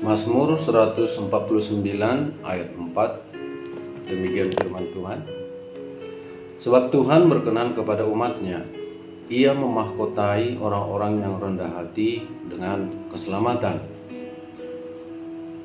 Mazmur 149 ayat 4, demikian firman Tuhan. Sebab Tuhan berkenan kepada umat-Nya, Ia memahkotai orang-orang yang rendah hati dengan keselamatan.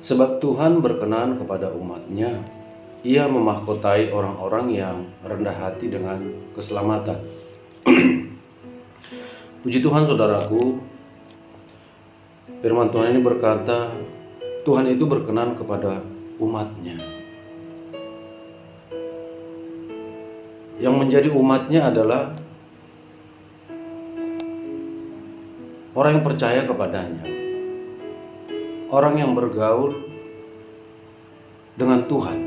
Sebab Tuhan berkenan kepada umat-Nya, Ia memahkotai orang-orang yang rendah hati dengan keselamatan. Puji Tuhan, saudaraku. Firman Tuhan ini berkata, Tuhan itu berkenan kepada umat-Nya. Yang menjadi umat-Nya adalah orang yang percaya kepadanya, orang yang bergaul dengan Tuhan,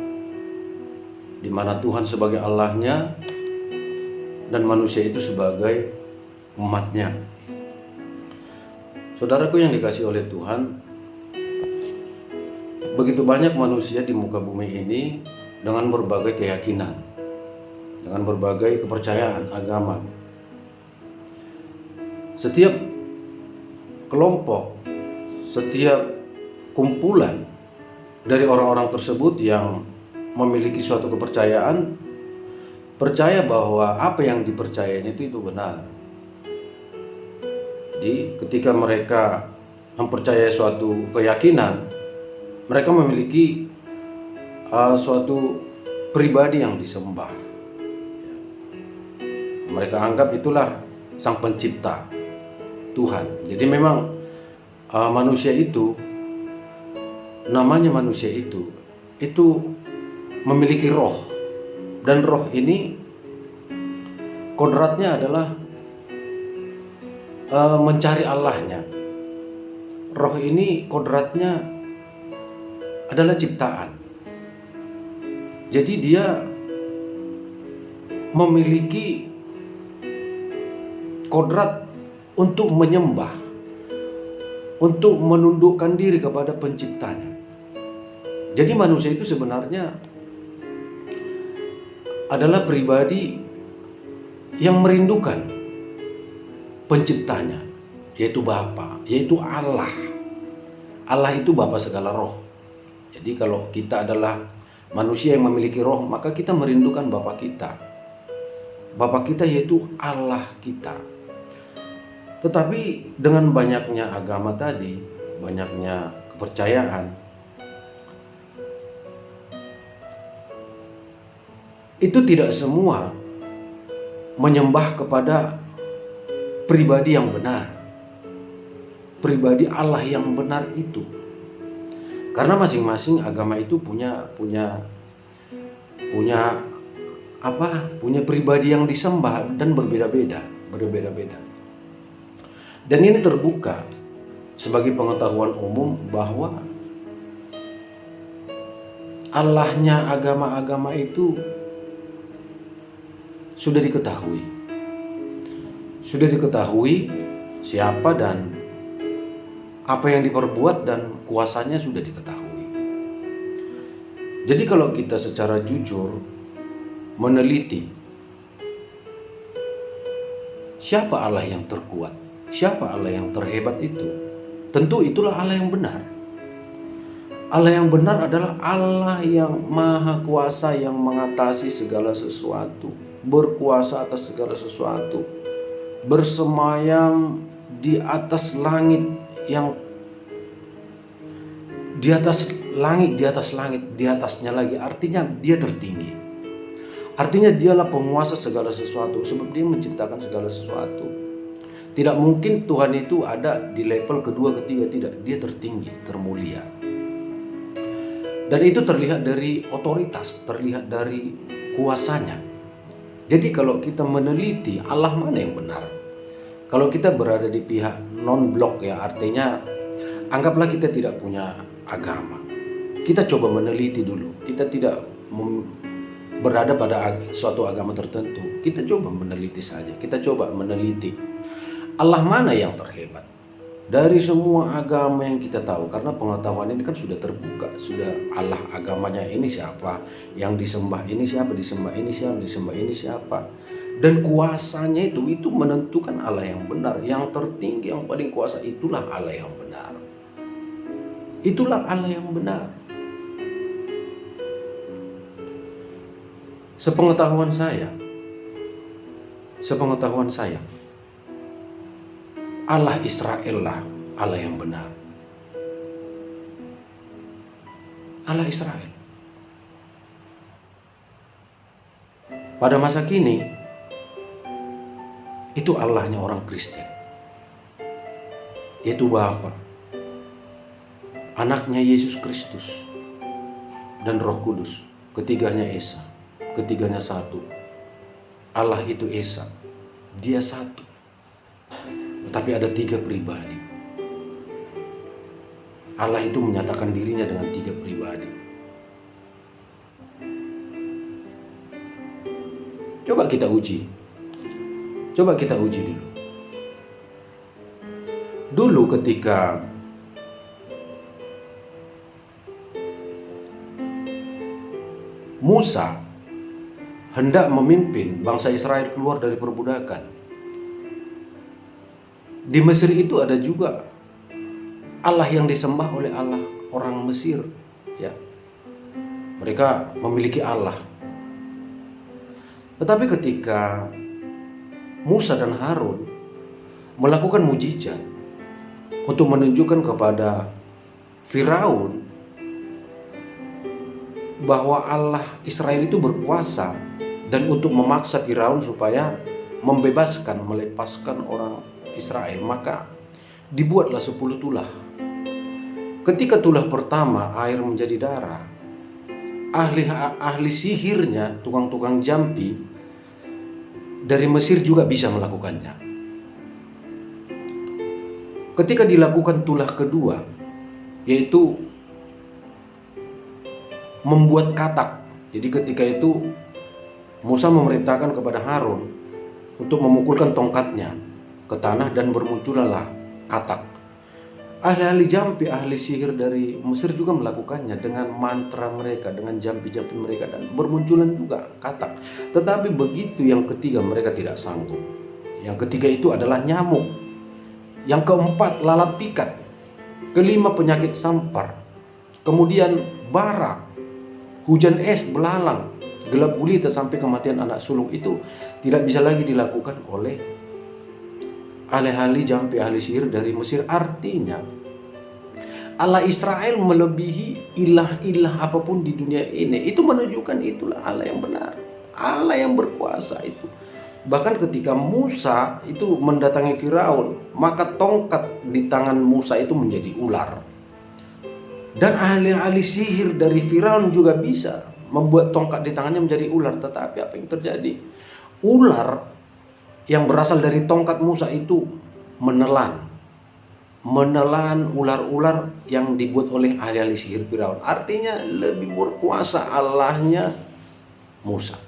di mana Tuhan sebagai Allah-Nya dan manusia itu sebagai umat-Nya. Saudaraku yang dikasihi oleh Tuhan, begitu banyak manusia di muka bumi ini dengan berbagai keyakinan, dengan berbagai kepercayaan agama. Setiap kelompok, setiap kumpulan dari orang-orang tersebut yang memiliki suatu kepercayaan, percaya bahwa apa yang dipercayainya itu benar. Jadi ketika mereka mempercayai suatu keyakinan, mereka memiliki suatu pribadi yang disembah. Mereka anggap itulah sang pencipta, Tuhan. Jadi memang manusia itu, namanya manusia itu memiliki roh. Dan roh ini kodratnya adalah mencari Allahnya. Roh ini kodratnya adalah ciptaan. Jadi dia memiliki kodrat untuk menyembah, untuk menundukkan diri kepada penciptanya. Jadi manusia itu sebenarnya adalah pribadi yang merindukan penciptanya, yaitu Bapa, yaitu Allah. Allah itu Bapa segala roh. Jadi kalau kita adalah manusia yang memiliki roh, maka kita merindukan Bapa kita. Bapa kita yaitu Allah kita. Tetapi dengan banyaknya agama tadi, banyaknya kepercayaan, itu tidak semua menyembah kepada pribadi yang benar, pribadi Allah yang benar itu. Karena masing-masing agama itu punya pribadi yang disembah dan berbeda-beda. Dan ini terbuka sebagai pengetahuan umum bahwa Allahnya agama-agama itu sudah diketahui siapa dan apa yang diperbuat, dan kuasanya sudah diketahui. Jadi kalau kita secara jujur meneliti siapa Allah yang terkuat, siapa Allah yang terhebat itu, tentu itulah Allah yang benar. Allah yang benar adalah Allah yang maha kuasa, yang mengatasi segala sesuatu, berkuasa atas segala sesuatu, bersemayam di atas langit, yang di atas langit, di atasnya lagi. Artinya dia tertinggi. Artinya dialah penguasa segala sesuatu, sebab dia menciptakan segala sesuatu. Tidak mungkin Tuhan itu ada di level kedua, ketiga, tidak. Dia tertinggi, termulia. Dan itu terlihat dari otoritas, terlihat dari kuasanya. Jadi kalau kita meneliti Allah mana yang benar, kalau kita berada di pihak non-blok, ya, artinya anggaplah kita tidak punya agama. Kita coba meneliti dulu. Kita tidak berada pada suatu agama tertentu. Kita coba meneliti saja. Kita coba meneliti Allah mana yang terhebat dari semua agama yang kita tahu. Karena pengetahuan ini kan sudah terbuka. Sudah Allah agamanya ini siapa, yang disembah ini siapa, disembah ini siapa, disembah ini siapa. Dan kuasanya itu menentukan Allah yang benar, yang tertinggi, yang paling kuasa, itulah Allah yang benar. Itulah Allah yang benar. Sepengetahuan saya, Allah Israel lah Allah yang benar. Allah Israel. Pada masa kini, itu Allahnya orang Kristen, yaitu Bapa, anaknya Yesus Kristus, dan Roh Kudus. Ketiganya Esa, ketiganya satu. Allah itu Esa, dia satu, tapi ada 3 pribadi. Allah itu menyatakan dirinya dengan 3 pribadi. Coba kita uji dulu. Dulu ketika Musa hendak memimpin bangsa Israel keluar dari perbudakan, di Mesir itu ada juga Allah yang disembah oleh Allah orang Mesir, ya. Mereka memiliki Allah. Tetapi ketika Musa dan Harun melakukan mujizat untuk menunjukkan kepada Firaun bahwa Allah Israel itu berkuasa, dan untuk memaksa Firaun supaya melepaskan orang Israel, maka dibuatlah 10 tulah. Ketika tulah pertama air menjadi darah, ahli sihirnya, tukang-tukang jampi dari Mesir juga bisa melakukannya. Ketika dilakukan tulah kedua, yaitu membuat katak. Jadi ketika itu Musa memerintahkan kepada Harun untuk memukulkan tongkatnya ke tanah dan bermunculanlah katak. Ahli-ahli jampi, ahli sihir dari Mesir juga melakukannya dengan mantra mereka, dengan jampi-jampi mereka, dan bermunculan juga katak. Tetapi begitu yang ketiga mereka tidak sanggup. Yang ketiga itu adalah nyamuk. Yang keempat lalat pikat. Kelima penyakit sampar. Kemudian bara, hujan es, belalang, gelap gulita sampai kematian anak sulung itu tidak bisa lagi dilakukan oleh ahli-ahli jampi, ahli sihir dari Mesir. Artinya Allah Israel melebihi ilah-ilah apapun di dunia ini. Itu menunjukkan itulah Allah yang benar, Allah yang berkuasa itu. Bahkan ketika Musa itu mendatangi Firaun, maka tongkat di tangan Musa itu menjadi ular. Dan ahli-ahli sihir dari Firaun juga bisa membuat tongkat di tangannya menjadi ular. Tetapi apa yang terjadi? Ular yang berasal dari tongkat Musa itu menelan ular-ular yang dibuat oleh ahli-ahli sihir Firaun. Artinya lebih berkuasa Allahnya Musa.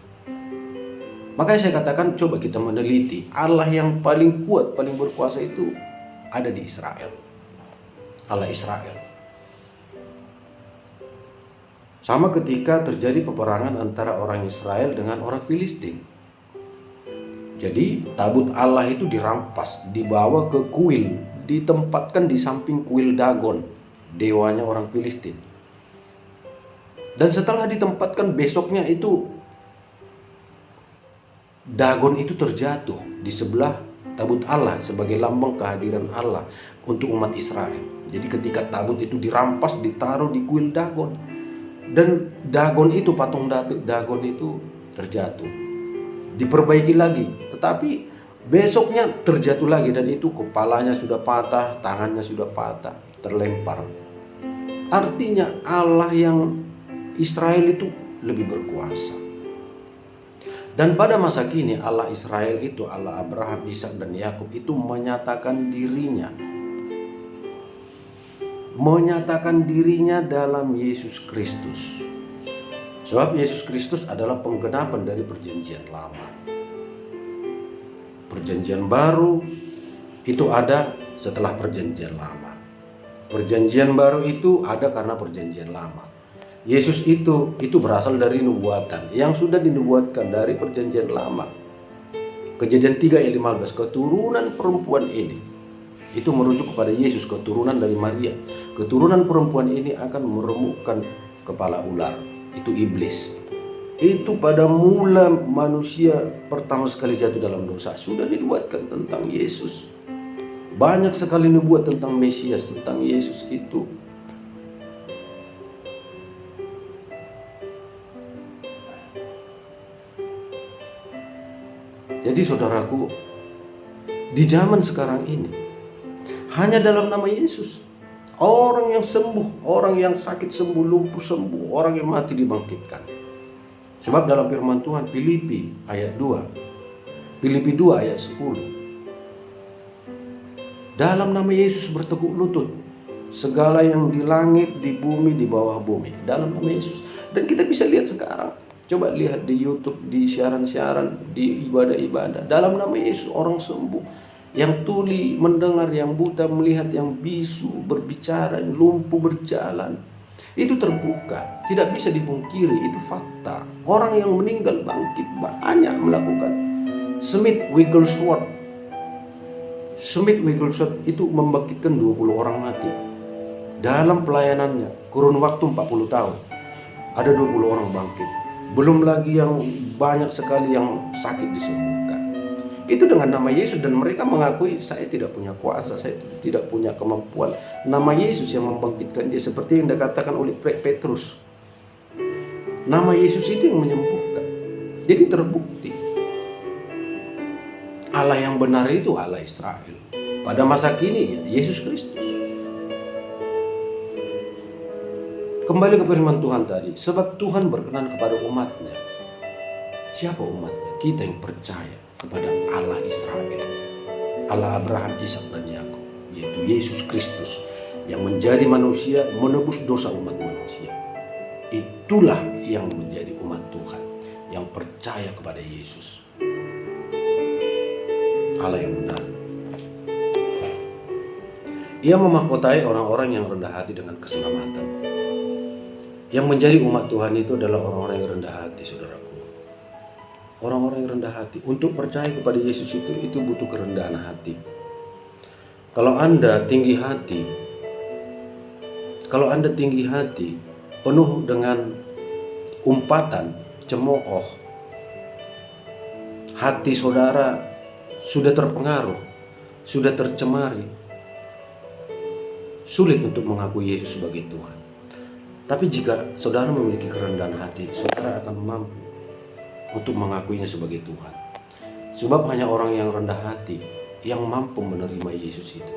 Makanya saya katakan, coba kita meneliti, Allah yang paling kuat, paling berkuasa itu ada di Israel. Allah Israel. Sama ketika terjadi peperangan antara orang Israel dengan orang Filistin. Jadi tabut Allah itu dirampas, dibawa ke kuil, ditempatkan di samping kuil Dagon, dewanya orang Filistin. Dan setelah ditempatkan, besoknya itu Dagon itu terjatuh di sebelah tabut Allah sebagai lambang kehadiran Allah untuk umat Israel. Jadi ketika tabut itu dirampas, ditaruh di kuil Dagon, dan Dagon itu, patung Dagon itu terjatuh, diperbaiki lagi, tetapi besoknya terjatuh lagi, dan itu kepalanya sudah patah, tangannya sudah patah, terlempar. Artinya Allah yang Israel itu lebih berkuasa. Dan pada masa kini Allah Israel itu, Allah Abraham, Ishak dan Yakub itu menyatakan dirinya dalam Yesus Kristus. Sebab Yesus Kristus adalah penggenapan dari perjanjian lama. Perjanjian baru itu ada setelah perjanjian lama. Perjanjian baru itu ada karena perjanjian lama. Yesus itu berasal dari nubuatan yang sudah dinubuatkan dari perjanjian lama. Kejadian 3 ayat 15, keturunan perempuan ini Itu merujuk kepada Yesus, keturunan dari Maria. Keturunan perempuan ini akan meremukkan kepala ular, itu iblis. Itu pada mula manusia pertama sekali jatuh dalam dosa sudah dibuatkan tentang Yesus. Banyak sekali dibuat tentang Mesias, tentang Yesus itu. Jadi saudaraku, di zaman sekarang ini hanya dalam nama Yesus orang yang sembuh, orang yang sakit sembuh, lumpuh sembuh, orang yang mati dibangkitkan. Sebab dalam firman Tuhan Filipi ayat 2, Filipi 2 ayat 10, dalam nama Yesus bertekuk lutut segala yang di langit, di bumi, di bawah bumi, dalam nama Yesus. Dan kita bisa lihat sekarang, coba lihat di YouTube, di siaran-siaran, di ibadah-ibadah, dalam nama Yesus orang sembuh. Yang tuli mendengar, yang buta melihat, yang bisu berbicara, yang lumpuh berjalan. Itu terbuka, tidak bisa dipungkiri, itu fakta. Orang yang meninggal bangkit banyak melakukan. Smith Wigglesworth itu membangkitkan 20 orang mati. Dalam pelayanannya, kurun waktu 40 tahun, ada 20 orang bangkit. Belum lagi yang banyak sekali yang sakit disembuhkan. Itu dengan nama Yesus, dan mereka mengakui, saya tidak punya kuasa, saya tidak punya kemampuan. Nama Yesus yang membangkitkan dia, seperti yang dikatakan oleh Petrus. Nama Yesus itu yang menyembuhkan. Jadi terbukti Allah yang benar itu Allah Israel. Pada masa kini Yesus Kristus. Kembali ke firman Tuhan tadi, sebab Tuhan berkenan kepada umatnya. Siapa umatnya? Kita yang percaya kepada Allah Israel, Allah Abraham, Ishak dan Yakub, yaitu Yesus Kristus yang menjadi manusia, menebus dosa umat manusia. Itulah yang menjadi umat Tuhan yang percaya kepada Yesus, Allah yang benar. Ia memahkotai orang-orang yang rendah hati dengan keselamatan. Yang menjadi umat Tuhan itu adalah orang-orang yang rendah hati, saudaraku. Orang-orang yang rendah hati. Untuk percaya kepada Yesus itu butuh kerendahan hati. Kalau Anda tinggi hati, penuh dengan umpatan, cemooh, hati saudara sudah terpengaruh, sudah tercemari, sulit untuk mengakui Yesus sebagai Tuhan. Tapi jika saudara memiliki kerendahan hati, saudara akan mampu untuk mengakuinya sebagai Tuhan. Sebab hanya orang yang rendah hati yang mampu menerima Yesus itu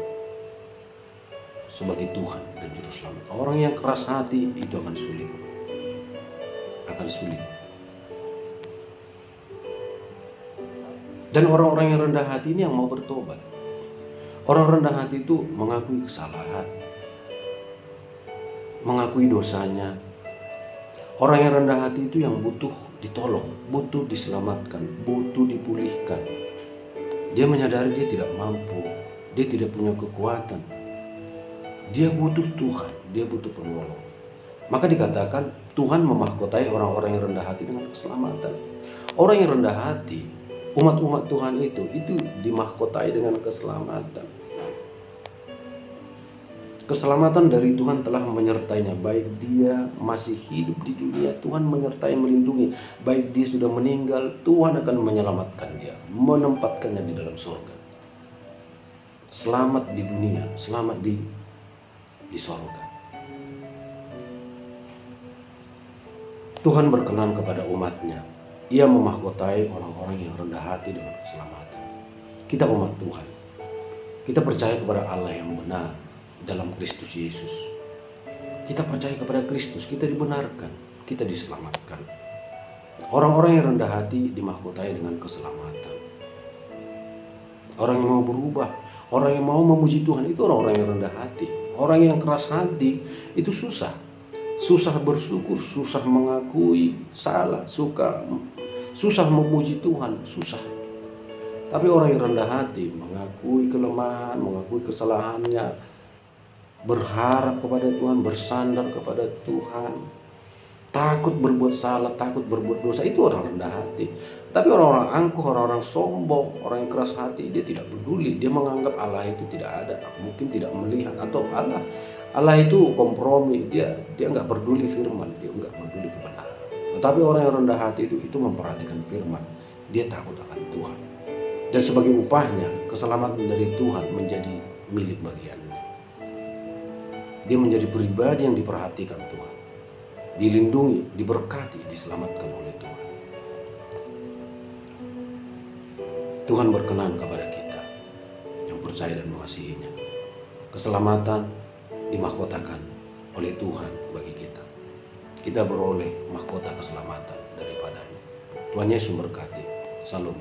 sebagai Tuhan dan Juru Selamat. Orang yang keras hati itu akan sulit. Dan orang-orang yang rendah hati ini yang mau bertobat. Orang rendah hati itu mengakui kesalahan, mengakui dosanya. Orang yang rendah hati itu yang butuh ditolong, butuh diselamatkan, butuh dipulihkan. Dia menyadari dia tidak mampu, dia tidak punya kekuatan. Dia butuh Tuhan, dia butuh penolong. Maka dikatakan Tuhan memahkotai orang-orang yang rendah hati dengan keselamatan. Orang yang rendah hati, umat-umat Tuhan itu dimahkotai dengan keselamatan. Keselamatan dari Tuhan telah menyertainya, baik dia masih hidup di dunia, Tuhan menyertai melindungi, baik dia sudah meninggal, Tuhan akan menyelamatkan dia, menempatkannya di dalam surga. Selamat di dunia, selamat di surga. Tuhan berkenan kepada umatnya. Ia memahkotai orang-orang yang rendah hati dengan keselamatan. Kita umat Tuhan, kita percaya kepada Allah yang benar dalam Kristus Yesus. Kita percaya kepada Kristus, kita dibenarkan, kita diselamatkan. Orang-orang yang rendah hati dimahkotai dengan keselamatan. Orang yang mau berubah, orang yang mau memuji Tuhan itu orang-orang yang rendah hati. Orang yang keras hati itu susah bersyukur, susah mengakui salah, susah memuji Tuhan, susah. Tapi orang yang rendah hati mengakui kelemahan, mengakui kesalahannya, berharap kepada Tuhan, bersandar kepada Tuhan, takut berbuat salah, takut berbuat dosa, itu orang rendah hati. Tapi orang-orang angkuh, orang-orang sombong, orang yang keras hati, dia tidak peduli. Dia menganggap Allah itu tidak ada, mungkin tidak melihat, atau Allah itu kompromi. Dia nggak peduli firman, dia nggak peduli kebenaran. Tetapi orang yang rendah hati itu memperhatikan firman. Dia takut akan Tuhan. Dan sebagai upahnya, keselamatan dari Tuhan menjadi milik bagiannya. Dia menjadi pribadi yang diperhatikan Tuhan, dilindungi, diberkati, diselamatkan oleh Tuhan. Tuhan berkenan kepada kita yang percaya dan mengasihinya. Keselamatan dimahkotakan oleh Tuhan bagi kita. Kita beroleh mahkota keselamatan daripadanya. Tuhan Yesus berkati. Salam.